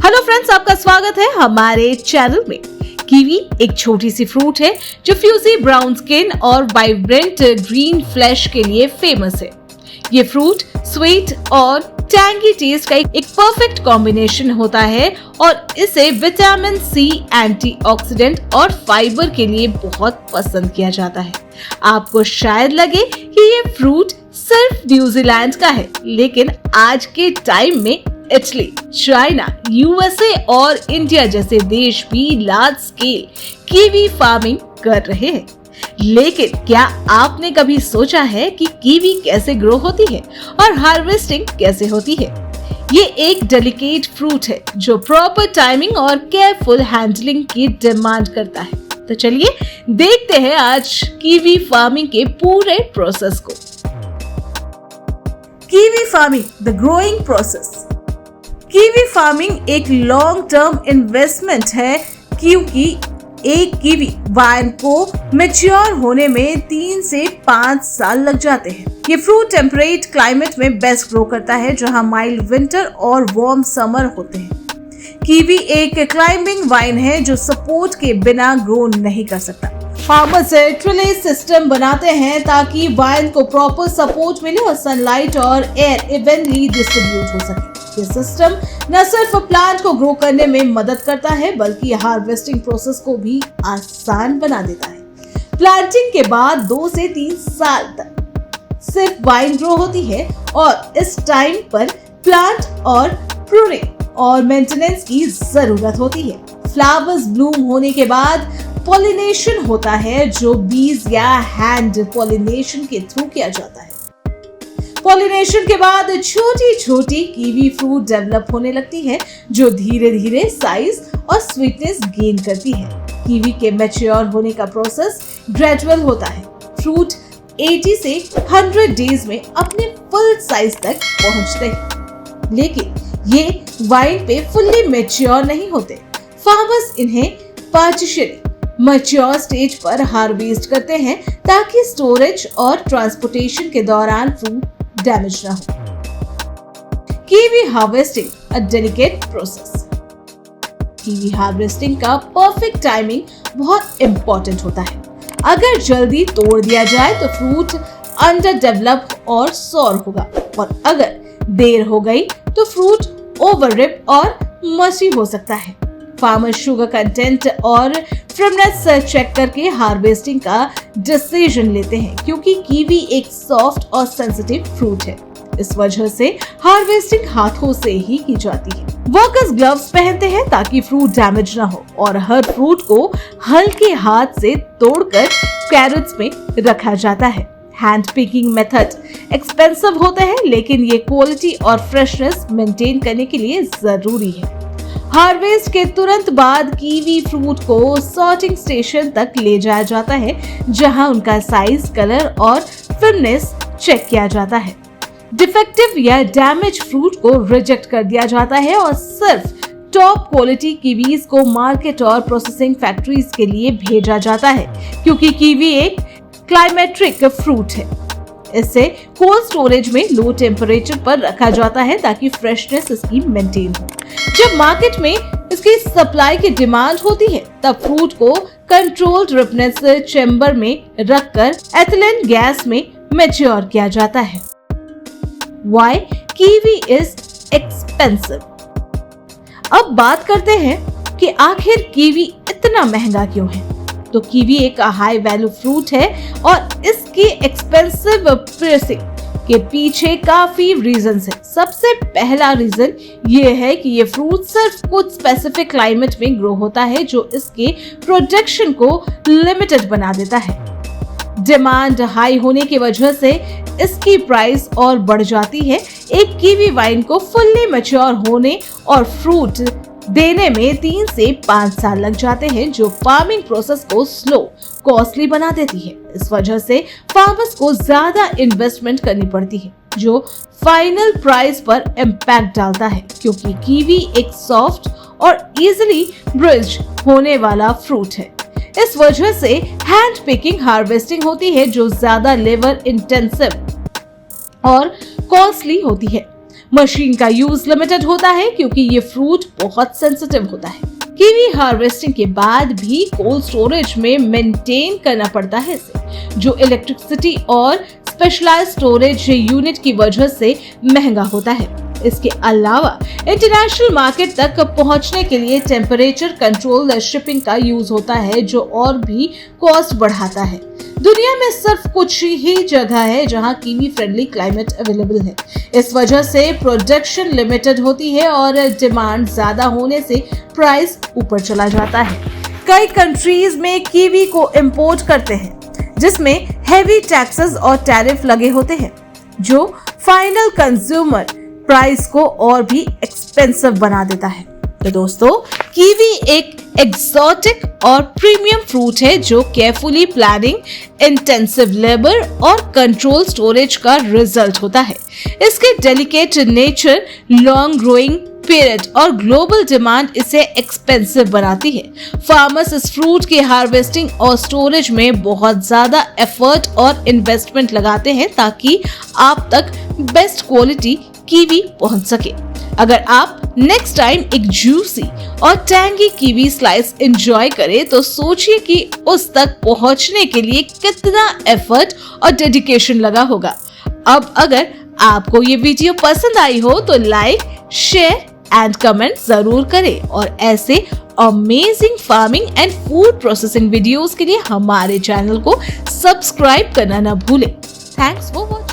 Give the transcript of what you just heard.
Hello friends, आपका स्वागत है हमारे चैनल में। कीवी एक छोटी सी फ्रूट है जो फ्यूजी ब्राउन स्किन और वाइब्रेंट ग्रीन फ्लैश के लिए फेमस है। ये फ्रूट स्वीट और टैंगी टेस्ट का एक परफेक्ट कॉम्बिनेशन होता है और इसे विटामिन सी, एंटीऑक्सीडेंट और फाइबर के लिए बहुत पसंद किया जाता है। आपको शायद लगे कि ये फ्रूट सिर्फ न्यूजीलैंड का है, लेकिन आज के टाइम में इटली, चाइना, यूएसए और इंडिया जैसे देश भी लार्ज स्केल कीवी फार्मिंग कर रहे हैं। लेकिन क्या आपने कभी सोचा है कि कीवी कैसे ग्रो होती है और हार्वेस्टिंग कैसे होती है? ये एक डेलिकेट फ्रूट है जो प्रॉपर टाइमिंग और केयरफुल हैंडलिंग की डिमांड करता है। तो चलिए देखते हैं आज कीवी फार्मिंग के पूरे प्रोसेस को। Kiwi farming, the growing process. Kiwi farming एक लॉन्ग टर्म इन्वेस्टमेंट है क्योंकि एक कीवी वाइन को मैच्योर होने में 3 से 5 साल लग जाते हैं। ये फ्रूट टेम्परेट क्लाइमेट में बेस्ट ग्रो करता है जहां माइल्ड विंटर और वार्म समर होते हैं। कीवी एक क्लाइंबिंग वाइन है जो सपोर्ट के बिना ग्रो नहीं कर सकता। फार्मर्स ट्रिले सिस्टम बनाते हैं ताकि वाइन को प्रॉपर सपोर्ट मिले और सनलाइट और एयर इवनली डिस्ट्रीब्यूट हो सके। ये सिस्टम न सिर्फ प्लांट को ग्रो करने में मदद करता है बल्कि हार्वेस्टिंग प्रोसेस को भी आसान बना देता है। प्लांटिंग के बाद 2 से 3 साल तक सिर्फ वाइन ग्रो होती है और इस टाइम पर प्लांट और प्रूनिंग और मेंटेनेंस की जरूरत होती है। फ्लावर्स ब्लूम होने के बाद पॉलिनेशन होता है जो बीज या हैंड पॉलिनेशन के थ्रू किया जाता है। पॉलिनेशन के बाद छोटी छोटी कीवी फ्रूट डेवलप होने लगती है जो धीरे धीरे साइज और स्वीटनेस गेन करती है। कीवी के मैच्योर होने का प्रोसेस ग्रेजुअल होता है। फ्रूट 80 से 100 डेज में अपने फुल साइज तक पहुंचते हैं, लेकिन ये वाइन पे फुल्ली मैच्योर नहीं होते। फार्मर्स इन्हें पार्शियली मैच्योर स्टेज पर हार्वेस्ट करते हैं ताकि स्टोरेज और ट्रांसपोर्टेशन के दौरान फ्रूट डैमेज ना हो। कीवी हार्वेस्टिंग, अ डेलिकेट प्रोसेस। कीवी हार्वेस्टिंग का परफेक्ट टाइमिंग बहुत इंपॉर्टेंट होता है। अगर जल्दी तोड़ दिया जाए तो फ्रूट अंडर डेवलप और सॉर होगा, और अगर देर हो गई तो फ्रूट ओवर रिप और मसी हो सकता है। फार्मर शुगर कंटेंट और फ्रेमनेस चेक करके हार्वेस्टिंग का डिसीजन लेते हैं क्योंकि कीवी एक सॉफ्ट और सेंसिटिव फ्रूट है। इस वजह से हार्वेस्टिंग हाथों से ही की जाती है। वर्कर्स ग्लव्स पहनते हैं ताकि फ्रूट डैमेज ना हो और हर फ्रूट को हल्के हाथ से तोड़कर कैरेट्स में रखा जाता है। हैंड पिकिंग मेथड एक्सपेंसिव होता है, लेकिन ये क्वालिटी और फ्रेशनेस मेंटेन करने के लिए जरूरी है। हार्वेस्ट के तुरंत बाद कीवी फ्रूट को सॉर्टिंग स्टेशन तक ले जाया जाता है जहां उनका साइज, कलर और फिरनेस चेक किया जाता है। डिफेक्टिव या डैमेज फ्रूट को रिजेक्ट कर दिया जाता है और सिर्फ टॉप क्वालिटी कीवीज को मार्केट और प्रोसेसिंग फैक्ट्रीज के लिए भेजा जाता है क्योंकि कीवी एक क्लाइमेट्रिक फ्रूट है। इसे कोल्ड स्टोरेज में लो टेम्परेचर पर रखा जाता है ताकि फ्रेशनेस इसकी मेंटेन हो। जब मार्केट में इसकी सप्लाई की डिमांड होती है तब फ्रूट को कंट्रोल्ड रिपनेस चेंबर में रखकर एथिलीन गैस में मैच्योर किया जाता है। Why kiwi is expensive? अब बात करते हैं कि आखिर कीवी इतना महंगा क्यों है। तो कीवी एक हाई वैल्यू फ्रूट है और इसकी एक्सपेंसिव प्राइसिंग के पीछे काफी रीजंस है। सबसे पहला रीजन ये है कि ये फ्रूट सिर्फ कुछ स्पेसिफिक क्लाइमेट में ग्रो होता है जो इसके प्रोडक्शन को लिमिटेड बना देता है। डिमांड हाई होने की वजह से इसकी प्राइस और बढ़ जाती है। एक कीवी वाइन को फुल्ली मैच्योर होने और फ्रूट देने में 3 से 5 साल लग जाते हैं जो फार्मिंग प्रोसेस को स्लो, कॉस्टली बना देती है। इस वजह से फार्मर्स को ज्यादा इन्वेस्टमेंट करनी पड़ती है जो फाइनल प्राइस पर इम्पैक्ट डालता है क्योंकि कीवी एक सॉफ्ट और इजीली ब्रिज होने वाला फ्रूट है। इस वजह से हैंड पिकिंग हार्वेस्टिंग होती है जो ज्यादा लेबर इंटेंसिव और कॉस्टली होती है। मशीन का यूज लिमिटेड होता है क्योंकि ये फ्रूट बहुत सेंसिटिव होता है। कीवी हार्वेस्टिंग के बाद भी कोल्ड स्टोरेज में मेंटेन करना पड़ता है इसे, जो इलेक्ट्रिसिटी और स्पेशलाइज्ड स्टोरेज यूनिट की वजह से महंगा होता है। इसके अलावा इंटरनेशनल मार्केट तक पहुंचने के लिए टेम्परेचर कंट्रोल शिपिंग का यूज होता है, जो और भी कॉस्ट बढ़ाता है। दुनिया में सिर्फ कुछ ही जगह है जहां कीवी फ्रेंडली क्लाइमेट अवेलेबल है। इस वजह से प्रोडक्शन लिमिटेड होती है और डिमांड ज्यादा होने से प्राइस ऊपर चला जाता है। कई कंट्रीज में कीवी को इंपोर्ट करते हैं, जिसमें हेवी टैक्सेस और टैरिफ लगे होते हैं, जो फाइनल कंज्यूमर प्राइस को और भी एक्सपेंसिव बना देता है। तो दोस्तों, कीवी एक एक्सोटिक और प्रीमियम फ्रूट है जो केयरफुली प्लानिंग, इंटेंसिव लेबर और कंट्रोल स्टोरेज का रिजल्ट होता है। इसके delicate nature, long growing period और ग्लोबल डिमांड इसे एक्सपेंसिव बनाती है। फार्मर्स इस फ्रूट की हार्वेस्टिंग और स्टोरेज में बहुत ज्यादा एफर्ट और इन्वेस्टमेंट लगाते हैं ताकि आप तक बेस्ट क्वालिटी कीवी पहुंच सके। अगर आप नेक्स्ट टाइम एक जूसी और टैंगी कीवी स्लाइस एंजॉय करें तो सोचिए कि उस तक पहुंचने के लिए कितना एफर्ट और डेडिकेशन लगा होगा। अब अगर आपको ये वीडियो पसंद आई हो तो लाइक, शेयर एंड कमेंट जरूर करें और ऐसे amazing farming and food processing videos के लिए हमारे चैनल को सब्सक्राइब करना ना भूलें। Thanks for watching.